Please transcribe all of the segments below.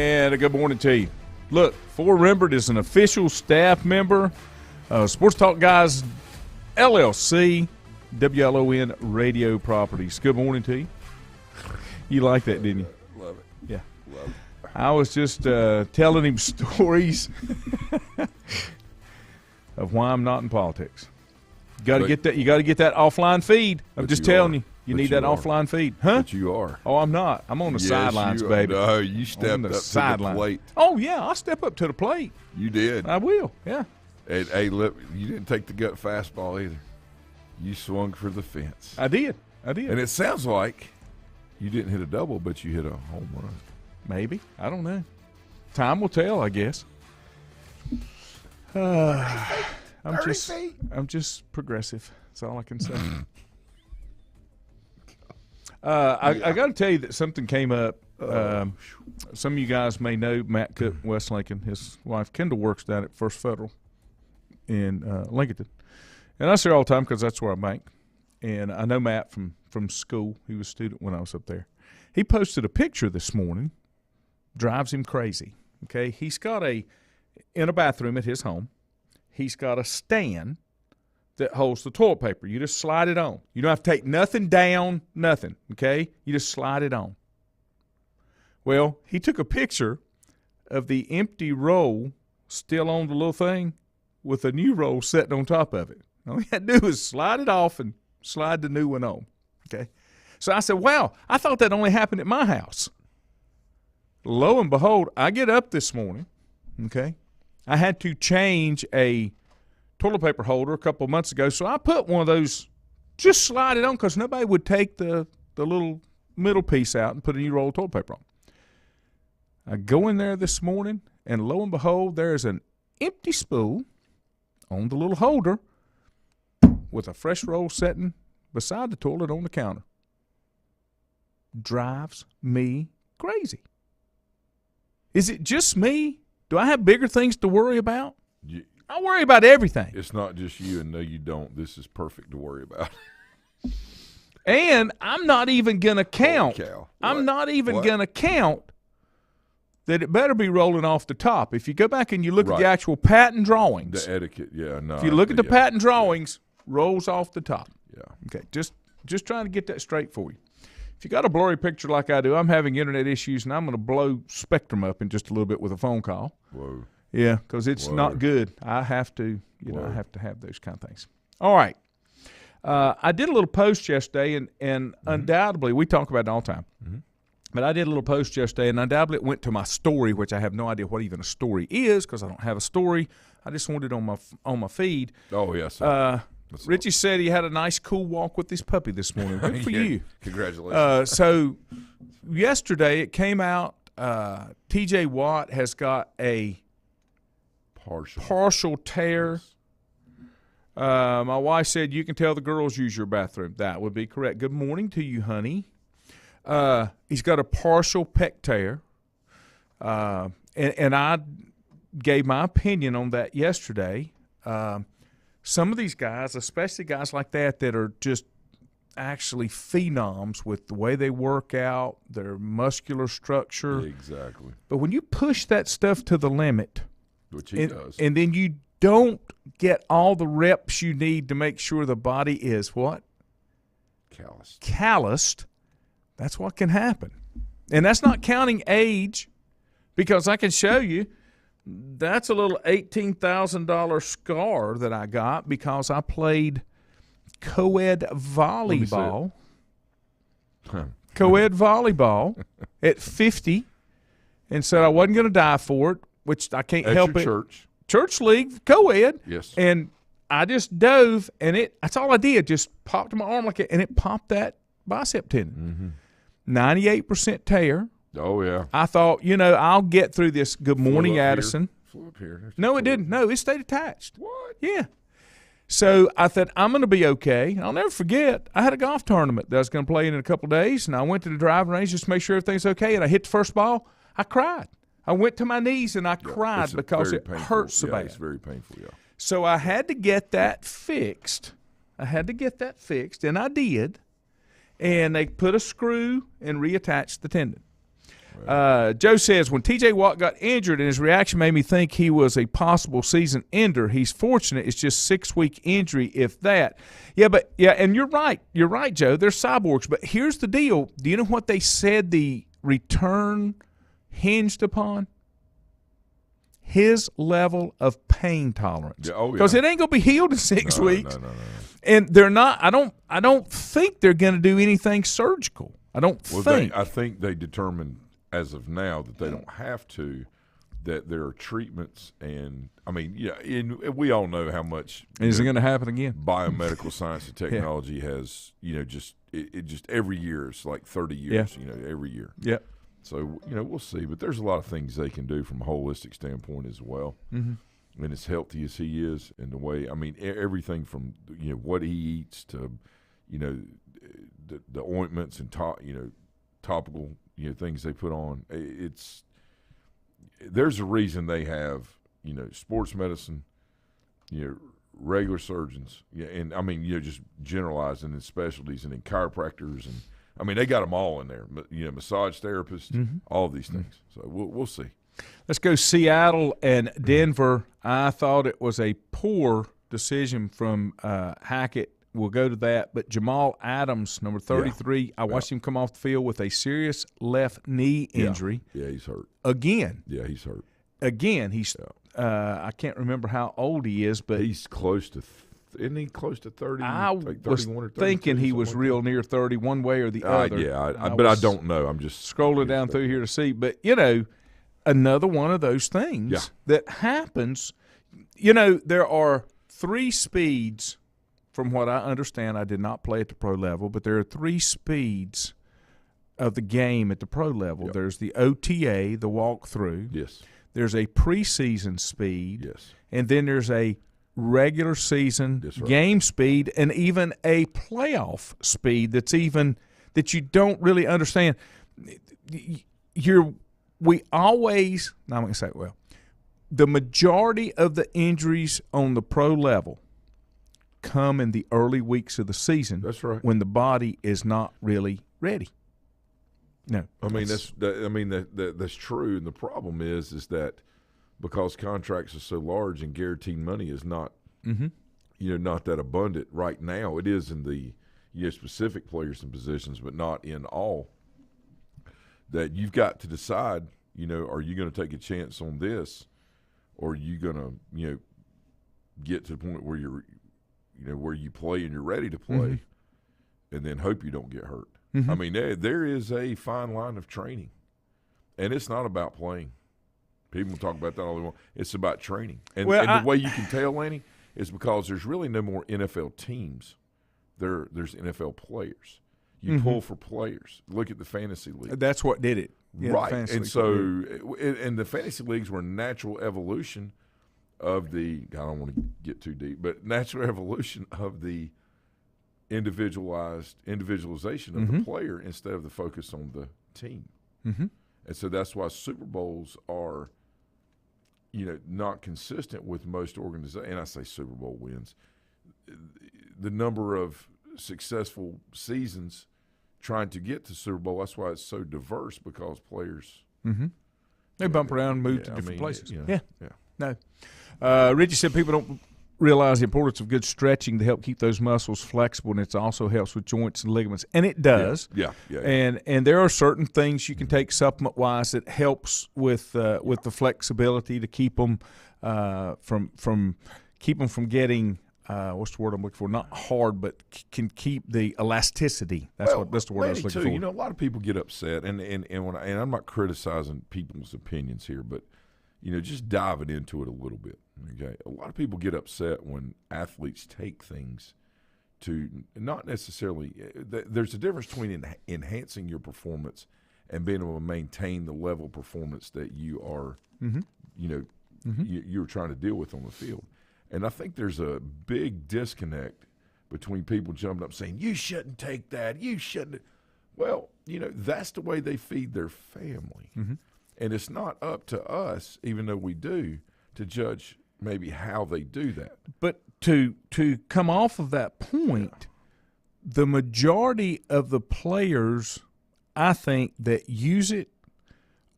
And a good morning to you. Look, Fort Rembert is an official staff member, Sports Talk Guys LLC, WLON Radio Properties. Good morning to you. You like that, didn't you? Love it. Yeah. Love it. I was just telling him stories of why I'm not in politics. You got to get that. You got to get that offline feed. I'm just telling you. You need that offline feed, huh? But you are. Oh, I'm not. I'm on the sidelines, baby. No, you stepped up to the plate. Oh yeah, I'll step up to the plate. You did. I will. Yeah. And, hey, look, you didn't take the gut fastball either. You swung for the fence. I did. And it sounds like you didn't hit a double, but you hit a home run. Maybe. I don't know. Time will tell, I guess. I'm just progressive. That's all I can say. I got to tell you that something came up. Some of you guys may know Matt Cook, West Lincoln. His wife Kendall works down at First Federal in Lincoln. And I see her all the time because that's where I bank. And I know Matt from school. He was a student when I was up there. He posted a picture this morning. Drives him crazy. Okay, he's got in a bathroom at his home, he's got a stand that holds the toilet paper. You just slide it on. You don't have to take nothing down, nothing, okay? You just slide it on. Well, he took a picture of the empty roll still on the little thing with a new roll sitting on top of it. All you had to do was slide it off and slide the new one on, okay? So I said, wow, I thought that only happened at my house. Lo and behold, I get up this morning, okay? I had to change a toilet paper holder a couple of months ago, so I put one of those, just slide it on because nobody would take the little middle piece out and put a new roll of toilet paper on. I go in there this morning, and lo and behold, there's an empty spool on the little holder with a fresh roll sitting beside the toilet on the counter. Drives me crazy. Is it just me? Do I have bigger things to worry about? I worry about everything. It's not just you, and no, you don't. This is perfect to worry about. And I'm not even going to count. I'm not even going to count that it better be rolling off the top. If you go back and you look at the actual patent drawings. The etiquette, yeah. No, if you look at the patent drawings, rolls off the top. Yeah. Okay, just trying to get that straight for you. If you got a blurry picture like I do, I'm having internet issues, and I'm going to blow Spectrum up in just a little bit with a phone call. Whoa. Yeah, because it's not good. I have to, I have to have those kind of things. All right. I did a little post yesterday, and undoubtedly, we talk about it all the time. Mm-hmm. But I did a little post yesterday, and undoubtedly it went to my story, which I have no idea what even a story is because I don't have a story. I just wanted it on my feed. Oh, yes. Richie said he had a nice, cool walk with his puppy this morning. Good for you. Congratulations. So yesterday it came out, T.J. Watt has got a partial tear. My wife said, you can tell the girls use your bathroom. That would be correct. Good morning to you, honey. He's got a partial pec tear. And I gave my opinion on that yesterday. Some of these guys, especially guys like that are just actually phenoms with the way they work out, their muscular structure. Exactly. But when you push that stuff to the limit, which he does, and then you don't get all the reps you need to make sure the body is what? Calloused. That's what can happen. And that's not counting age, because I can show you that's a little $18,000 scar that I got because I played co-ed volleyball. Co-ed volleyball at 50 and said I wasn't going to die for it, which I can't help it. Church league, co-ed. Yes. And I just dove, and that's all I did, just popped my arm like it, and it popped that bicep tendon. 98% tear. Oh, yeah. I thought, I'll get through this. Good morning, Addison. Flew up here. No, it didn't. No, it stayed attached. What? Yeah. So I thought, I'm going to be okay. I'll never forget, I had a golf tournament that I was going to play in a couple of days, and I went to the driving range just to make sure everything's okay, and I hit the first ball. I cried. I went to my knees, and I cried because it hurt so bad. It's very painful, yeah. So I had to get that fixed. And I did. And they put a screw and reattached the tendon. Joe says, when T.J. Watt got injured and his reaction made me think he was a possible season ender, he's fortunate it's just 6-week injury, if that. Yeah, and you're right. You're right, Joe. They're cyborgs. But here's the deal. Do you know what they said the return hinged upon? His level of pain tolerance. Because it ain't going to be healed in 6 weeks. No. And they're not – I don't think they're going to do anything surgical. I think they determined as of now that they don't have to, that there are treatments and we all know how much is it going to happen again? Biomedical science and technology has just every year it's like 30 years, every year. Yeah. So we'll see, but there's a lot of things they can do from a holistic standpoint as well. Mm-hmm. And as healthy as he is, and the way everything from what he eats to the ointments and topical things they put on. There's a reason they have sports medicine, regular surgeons, and just generalizing in specialties, and in chiropractors, and they got them all in there. Massage therapists, mm-hmm. all of these things. So we'll see. Let's go Seattle and Denver. I thought it was a poor decision from Hackett. We'll go to that. But Jamal Adams, number 33, I watched him come off the field with a serious left knee injury. Yeah, he's hurt. Again. Yeah, he's hurt. Again, he's I can't remember how old he is, but he's close to isn't he close to 30? I like 31 was or 32, thinking he was real near 30 one way or the other. But I don't know. I'm just scrolling down through here to see. But, another one of those things that happens. There are 3 speeds. From what I understand, I did not play at the pro level, but there are 3 speeds of the game at the pro level. Yep. There's the OTA, the walkthrough. Yes. There's a preseason speed. Yes. And then there's a regular season game speed, and even a playoff speed that you don't really understand. The majority of the injuries on the pro level come in the early weeks of the season. That's right. When the body is not really ready. No, that's true. And the problem is that because contracts are so large and guaranteed money is not, not that abundant right now. It is in the specific players and positions, but not in all. That you've got to decide. Are you going to take a chance on this, or are you going to, get to the point where you're where you play and you're ready to play, and then hope you don't get hurt. Mm-hmm. There is a fine line of training, and it's not about playing. People talk about that all they want. It's about training. And the way you can tell, Lanny, is because there's really no more NFL teams. There's NFL players. You pull for players. Look at the fantasy league. That's what did it. Yeah, right. And so and the fantasy leagues were a natural evolution of the – I don't want to get too deep, but natural evolution of the individualization of the player instead of the focus on the team. Mm-hmm. And so that's why Super Bowls are, not consistent with most organizations. And I say Super Bowl wins. The number of successful seasons trying to get to Super Bowl, that's why it's so diverse, because players they bump around and move to different places. No. Richie said people don't realize the importance of good stretching to help keep those muscles flexible, and it also helps with joints and ligaments, and it does. Yeah. And there are certain things you can take supplement wise that helps with the flexibility to keep them from getting what's the word I'm looking for? Not hard, but can keep the elasticity. That's the word I was looking for. A lot of people get upset, and I'm not criticizing people's opinions here, but just diving into it a little bit. Okay, a lot of people get upset when athletes take things to not necessarily. There's a difference between enhancing your performance and being able to maintain the level of performance that you are, you're trying to deal with on the field. And I think there's a big disconnect between people jumping up saying, "You shouldn't take that. You shouldn't." Well, that's the way they feed their family. Mm-hmm. And it's not up to us, even though we do, to judge maybe how they do that. But to come off of that point, the majority of the players, I think, that use it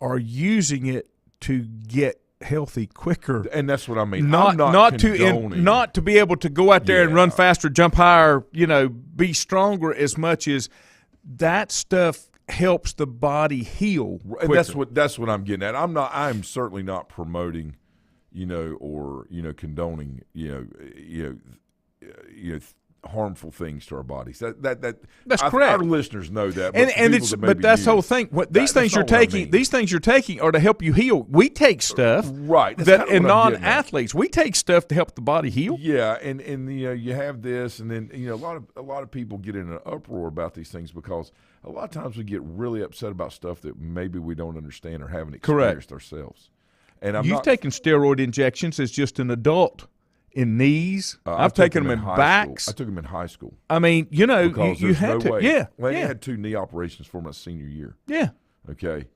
are using it to get healthy quicker. And that's what I mean. Not to be able to go out there and run faster, jump higher, be stronger as much as that stuff helps the body heal quicker. And that's what I'm getting at. I'm certainly not promoting, or condoning, harmful things to our bodies. That's correct. Our listeners know that. But that's the whole thing. These things you're taking are to help you heal. We take stuff right. And non-athletes, we take stuff to help the body heal. Yeah, and you have this, and then a lot of people get in an uproar about these things because a lot of times we get really upset about stuff that maybe we don't understand or haven't experienced ourselves. And you've taken steroid injections as just an adult. In knees, I've taken them in backs. I took them in high school. I mean, you had to. Way. Yeah, I had 2 knee operations for my senior year. Yeah. Okay.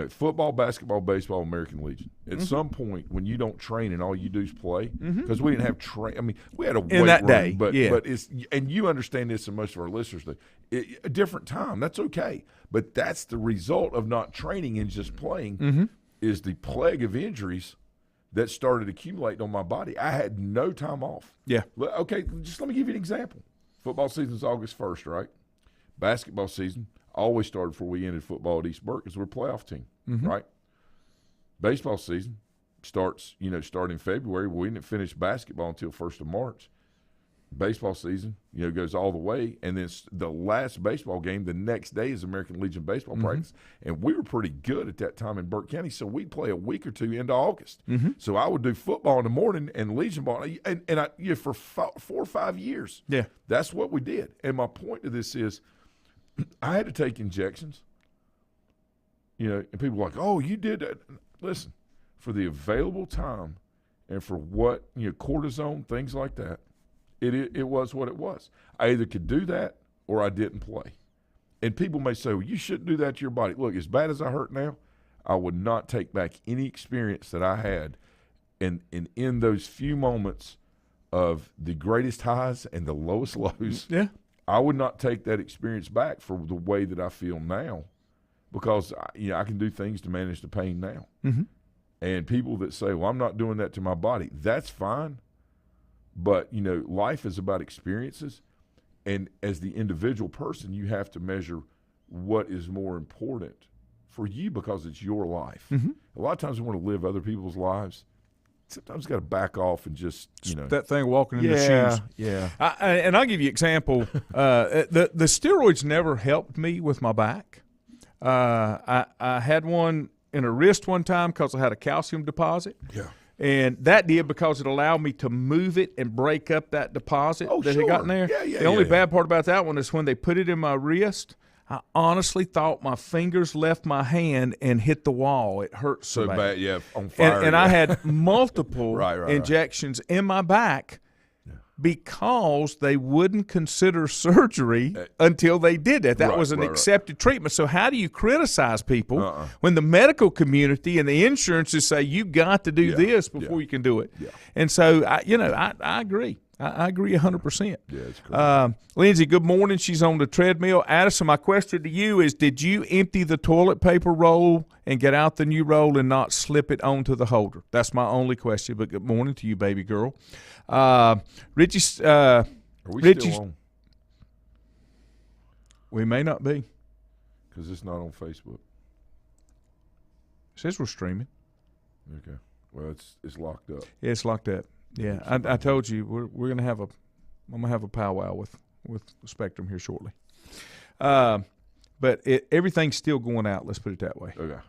Football, basketball, baseball, American Legion. At some point, when you don't train and all you do is play, because we didn't have I mean, we had a weight room, day, but it's, and you understand this, and most of our listeners do. A different time. That's okay, but that's the result of not training and just playing. Is the plague of injuries that started accumulating on my body. I had no time off. Yeah. Okay, just let me give you an example. Football season's August 1st, right? Basketball season always started before we ended football at East Burke because we're a playoff team, right? Baseball season starts, starting in February. We didn't finish basketball until 1st of March. Baseball season, goes all the way, and then the last baseball game the next day is American Legion baseball practice, and we were pretty good at that time in Burke County, so we'd play a week or two into August. So I would do football in the morning and Legion ball, and I for 4 or 5 years. Yeah, that's what we did. And my point to this is, I had to take injections. And people are like, "Oh, you did that." Listen, for the available time, and for what cortisone, things like that. It was what it was. I either could do that or I didn't play. And people may say, well, you shouldn't do that to your body. Look, as bad as I hurt now, I would not take back any experience that I had in those few moments of the greatest highs and the lowest lows. Yeah. I would not take that experience back for the way that I feel now because I can do things to manage the pain now. And people that say, well, I'm not doing that to my body, that's fine. But, life is about experiences, and as the individual person, you have to measure what is more important for you because it's your life. A lot of times we want to live other people's lives. Sometimes you got to back off and just, that thing walking in the shoes. Yeah. And I'll give you an example. The steroids never helped me with my back. I had one in a wrist one time because I had a calcium deposit. Yeah. And that did because it allowed me to move it and break up that deposit that had gotten there. The only bad part about that one is when they put it in my wrist, I honestly thought my fingers left my hand and hit the wall. It hurt so bad. On fire. And I had multiple injections in my back because they wouldn't consider surgery until they did that. That was an accepted treatment. So how do you criticize people when the medical community and the insurances say you got to do this before you can do it? And so, I agree. I agree 100%. Yeah, it's correct. Lindsay, good morning. She's on the treadmill. Addison, my question to you is, did you empty the toilet paper roll and get out the new roll and not slip it onto the holder? That's my only question, but good morning to you, baby girl. Richie, are we still on? We may not be. Because it's not on Facebook. It says we're streaming. Okay. Well, it's locked up. Yeah, it's locked up. Yeah, I told you we're gonna have I'm gonna have a powwow with Spectrum here shortly. But everything's still going out. Let's put it that way. Okay.